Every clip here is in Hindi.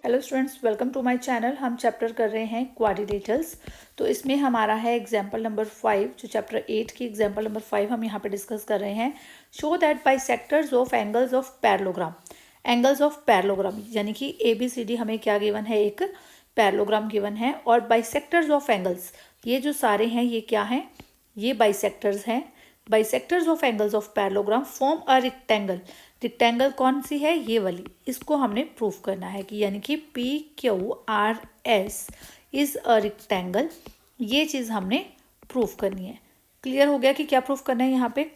Hello students, welcome to my channel. हम चैप्टर कर रहे हैं क्वाड्रिलेटरल्स। तो इसमें हमारा है एग्जाम्पल नंबर 5, जो चैप्टर 8 की एग्जाम्पल नंबर 5 हम यहाँ पे डिस्कस कर रहे हैं। Show that bisectors of angles of parallelogram. Angles of parallelogram यानी कि ABCD हमें क्या गिवन है, एक पैरेललोग्राम गिवन है। और बाइसेक्टर्स ऑफ एंगल्स, ये जो सारे हैं ये क्या हैं, ये बाइसेक्टर्स हैं। Bisectors of angles of parallelogram form a rectangle. Rectangle कौन सी है, ये वाली, इसको हमने प्रूफ करना है कि यानी कि PQRS इज अ रेक्टेंगल। ये चीज़ हमने प्रूफ करनी है। क्लियर हो गया कि क्या प्रूफ करना है यहाँ पे।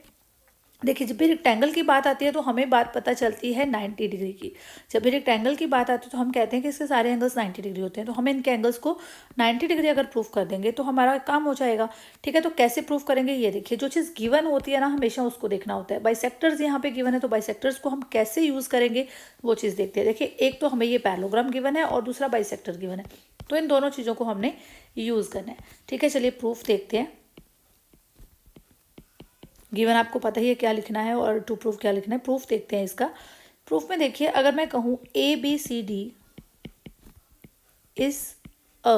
देखिए, जब भी रेक्टेंगल की बात आती है तो हमें बात पता चलती है 90 डिग्री की। जब भी रेक्टेंगल की बात आती है तो हम कहते हैं कि इसके सारे एंगल्स 90 डिग्री होते हैं। तो हमें इनके एंगल्स को 90 डिग्री अगर प्रूफ कर देंगे तो हमारा काम हो जाएगा। ठीक है, तो कैसे प्रूफ करेंगे, ये देखिए। जो चीज़ गिवन होती है ना, हमेशा उसको देखना होता है। बाइसेक्टर्स यहाँ पे गिवन है तो बाइसेक्टर्स को हम कैसे यूज़ करेंगे वो चीज़ देखते हैं। देखिए, एक तो हमें ये पैरेललोग्राम गिवन है और दूसरा बाइसेक्टर गिवन है, तो इन दोनों चीज़ों को हमने यूज़ करना है। ठीक है, चलिए प्रूफ देखते हैं। गिवन आपको पता ही है क्या लिखना है और टू प्रूफ क्या लिखना है। प्रूफ देखते हैं इसका। प्रूफ में देखिए, अगर मैं कहूँ ABCD is a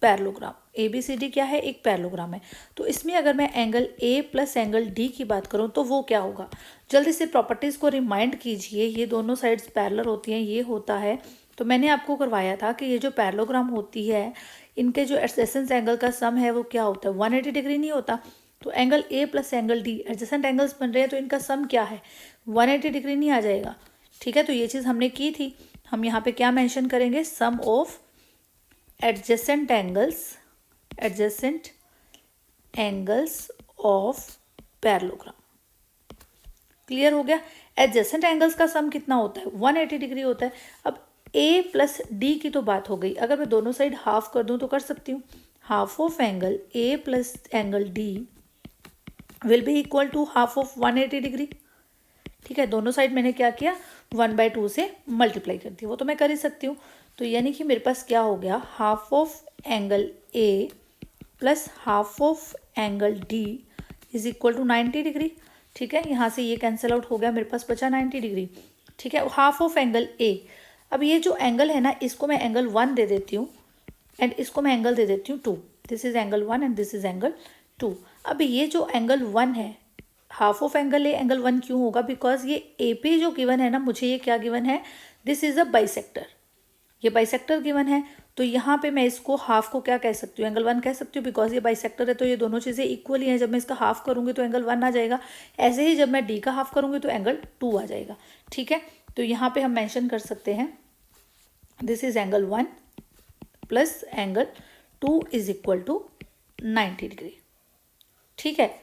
parallelogram. ABCD क्या है, एक पैरेललोग्राम है। तो इसमें अगर मैं angle A plus angle D की बात करूँ तो वो क्या होगा। जल्दी से प्रॉपर्टीज़ को रिमाइंड कीजिए। ये दोनों साइड्स पैरेलल होती हैं, ये होता है। तो मैंने आपको करवाया था कि ये जो पैरेललोग्राम होती है, इनके जो एडजेसेंट एंगल का सम है वो क्या होता है, 180 डिग्री नहीं होता। तो angle A plus angle D adjacent angles बन रहे हैं, तो इनका सम क्या है, 180 डिग्री नहीं आ जाएगा। ठीक है, तो ये चीज़ हमने की थी। हम यहाँ पे क्या मेंशन करेंगे, sum of adjacent angles of parallelogram. Clear हो गया। एडजेसेंट एंगल्स का सम कितना होता है, 180 डिग्री होता है। अब A प्लस D की तो बात हो गई। अगर मैं दोनों साइड हाफ कर दूं तो कर सकती हूँ। Half of angle A plus angle D will be equal to half of 180 degree. ठीक है, दोनों साइड मैंने क्या किया, 1/2 से मल्टीप्लाई कर दिया। वो तो मैं कर ही सकती हूँ। तो यानी कि मेरे पास क्या हो गया, half of angle A plus half of angle D is equal to 90 degree. ठीक है, यहाँ से ये कैंसिल आउट हो गया, मेरे पास बचा 90 डिग्री। ठीक है, हाफ ऑफ एंगल A। अब ये जो एंगल है ना, इसको मैं एंगल 1 दे देती हूँ एंड इसको मैं एंगल दे देती हूँ 2। This is angle 1 and this is angle 2। अब ये जो एंगल 1 है, half of angle A angle 1 क्यों होगा, बिकॉज ये AP जो गिवन है ना, मुझे ये क्या गिवन है, दिस इज अ बाइसेक्टर। ये बाइसेक्टर गिवन है। तो यहाँ पे मैं इसको हाफ को क्या कह सकती हूँ, एंगल 1 कह सकती हूँ, बिकॉज ये बाइसेक्टर है। तो ये दोनों चीज़ें इक्वल ही हैं। जब मैं इसका हाफ करूँगी तो एंगल 1 आ जाएगा। ऐसे ही जब मैं D का हाफ करूँगी तो एंगल 2 आ जाएगा। ठीक है, तो यहाँ पे हम मेंशन कर सकते हैं this is angle 1 plus angle 2 is equal to 90 degree. ठीक है,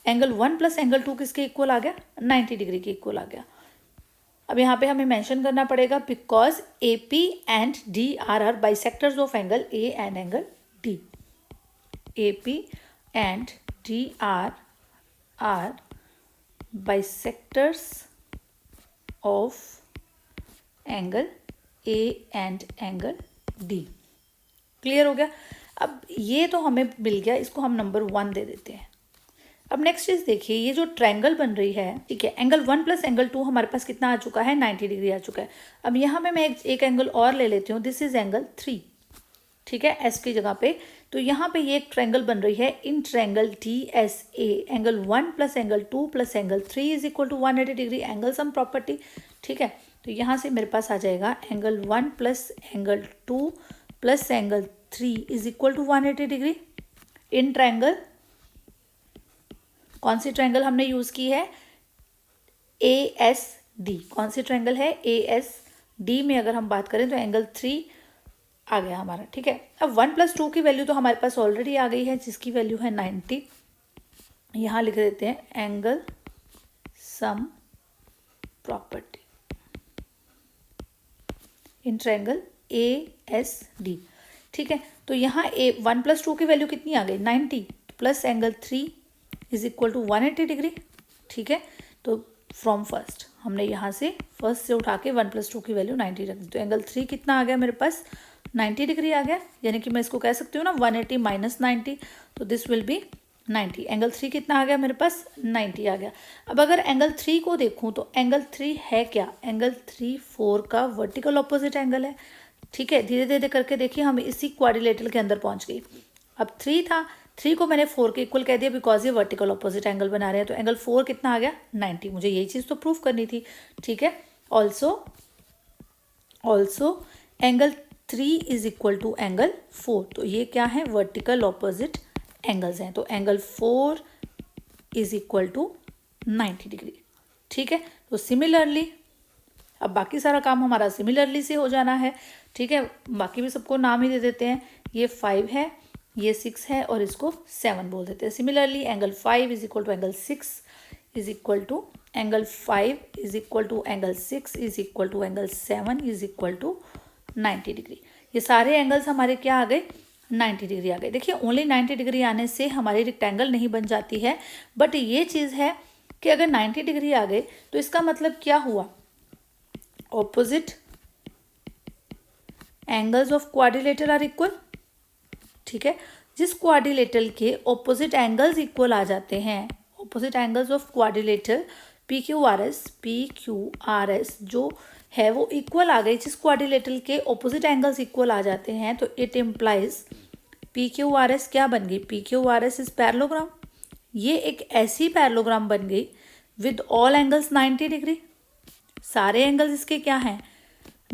एंगल 1 प्लस एंगल 2 किसके इक्वल आ गया, 90 डिग्री के इक्वल आ गया। अब यहाँ पे हमें मेंशन करना पड़ेगा, because AP and D are bisectors of angle A and angle D। AP and D are bisectors of angle A and angle D। Clear हो गया। अब ये तो हमें मिल गया, इसको हम नंबर 1 दे देते हैं। अब नेक्स्ट चीज़ देखिए, ये जो ट्रायंगल बन रही है, ठीक है, एंगल 1 प्लस एंगल 2 हमारे पास कितना आ चुका है, 90 डिग्री आ चुका है। अब यहाँ पे मैं एक एंगल और ले लेती हूँ, दिस इज एंगल 3। ठीक है, S की जगह पे। तो यहाँ पे ये एक ट्रायंगल बन रही है, in triangle TSA angle 1 plus angle 2 plus angle 3 is equal to 180 degree, angle sum property. ठीक है, तो यहाँ से मेरे पास आ जाएगा angle 1 plus angle 2 plus angle 3 is equal to 180 degree in triangle. कौन सी ट्रायंगल हमने यूज़ की है, ASD। कौन सी ट्रायंगल है, ASD में अगर हम बात करें तो एंगल 3 आ गया हमारा। ठीक है, अब 1 प्लस 2 की वैल्यू तो हमारे पास ऑलरेडी आ गई है, जिसकी वैल्यू है 90। यहाँ लिख देते हैं angle sum property in triangle ASD। ठीक है, तो यहाँ 1 प्लस 2 की वैल्यू कितनी आ गई, 90 plus angle 3 is equal to 180 degree. ठीक है, तो फ्रॉम फर्स्ट हमने यहाँ से फर्स्ट से उठा के 1 प्लस 2 की वैल्यू 90 रख दी। तो एंगल 3 कितना आ गया मेरे पास, 90 डिग्री आ गया। यानी कि मैं इसको कह सकती हूँ ना 180 माइनस 90, तो दिस विल बी 90। एंगल 3 कितना आ गया मेरे पास, 90 आ गया। अब अगर एंगल 3 को देखूँ तो एंगल 3 है क्या, एंगल 3 4 का वर्टिकल ऑपोजिट एंगल है। ठीक है, धीरे धीरे करके देखिए हम इसी क्वाड्रिलेटरल के अंदर पहुंच गई। अब 3 था, 3 को मैंने 4 के इक्वल कह दिया बिकॉज ये वर्टिकल ऑपोजिट एंगल बना रहे हैं, तो एंगल 4 कितना आ गया 90। मुझे यही चीज़ तो प्रूफ करनी थी। ठीक है, also angle 3 is equal to angle 4, तो ये क्या है वर्टिकल ऑपोजिट एंगल्स हैं, तो angle 4 is equal to 90 degree. ठीक है, तो सिमिलरली अब बाकी सारा काम हमारा सिमिलरली से हो जाना है। ठीक है, बाकी भी सबको नाम ही दे देते हैं, ये 5 है, ये 6 है और इसको 7 बोल देते हैं। Similarly angle 5 is equal to angle 6 is equal to angle 5 is equal to angle 6 is equal to angle 7 is equal to 90 degree. ये सारे एंगल्स हमारे क्या आ गए 90 डिग्री आ गए। देखिए ओनली 90 डिग्री आने से हमारी रेक्टेंगल नहीं बन जाती है, बट ये चीज़ है कि अगर 90 डिग्री आ गए तो इसका मतलब क्या हुआ, opposite angles of quadrilateral are equal. ठीक है, जिस क्वाड्रिलेटरल के ऑपोजिट एंगल्स इक्वल आ जाते हैं, opposite angles of quadrilateral P Q R S जो है वो इक्वल आ गई, जिस क्वाड्रिलेटरल के ऑपोजिट एंगल्स इक्वल आ जाते हैं, तो it implies P Q R S क्या बन गई, P Q R S is parallelogram. ये एक ऐसी पैरेललोग्राम बन गई विद ऑल एंगल्स 90 डिग्री। सारे एंगल्स इसके क्या हैं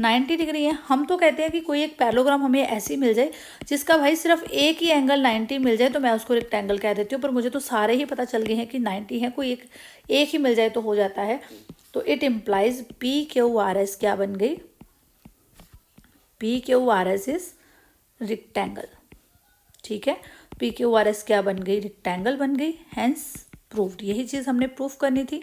90 डिग्री है। हम तो कहते हैं कि कोई एक पैरेललोग्राम हमें ऐसी मिल जाए जिसका भाई सिर्फ एक ही एंगल 90 मिल जाए तो मैं उसको रेक्टेंगल कह देती हूँ, पर मुझे तो सारे ही पता चल गए हैं कि 90 है, कोई एक ही मिल जाए तो हो जाता है। तो it implies P Q R S क्या बन गई, P Q R S is rectangle. ठीक है, पी क्यू आर एस क्या बन गई, रेक्टेंगल बन गई, हैंस प्रूव्ड। यही चीज़ हमने प्रूफ करनी थी।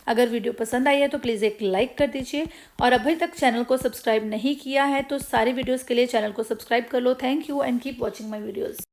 अगर वीडियो पसंद आई है तो प्लीज़ एक लाइक कर दीजिए, और अभी तक चैनल को सब्सक्राइब नहीं किया है तो सारी वीडियोस के लिए चैनल को सब्सक्राइब कर लो। Thank you and keep watching my videos.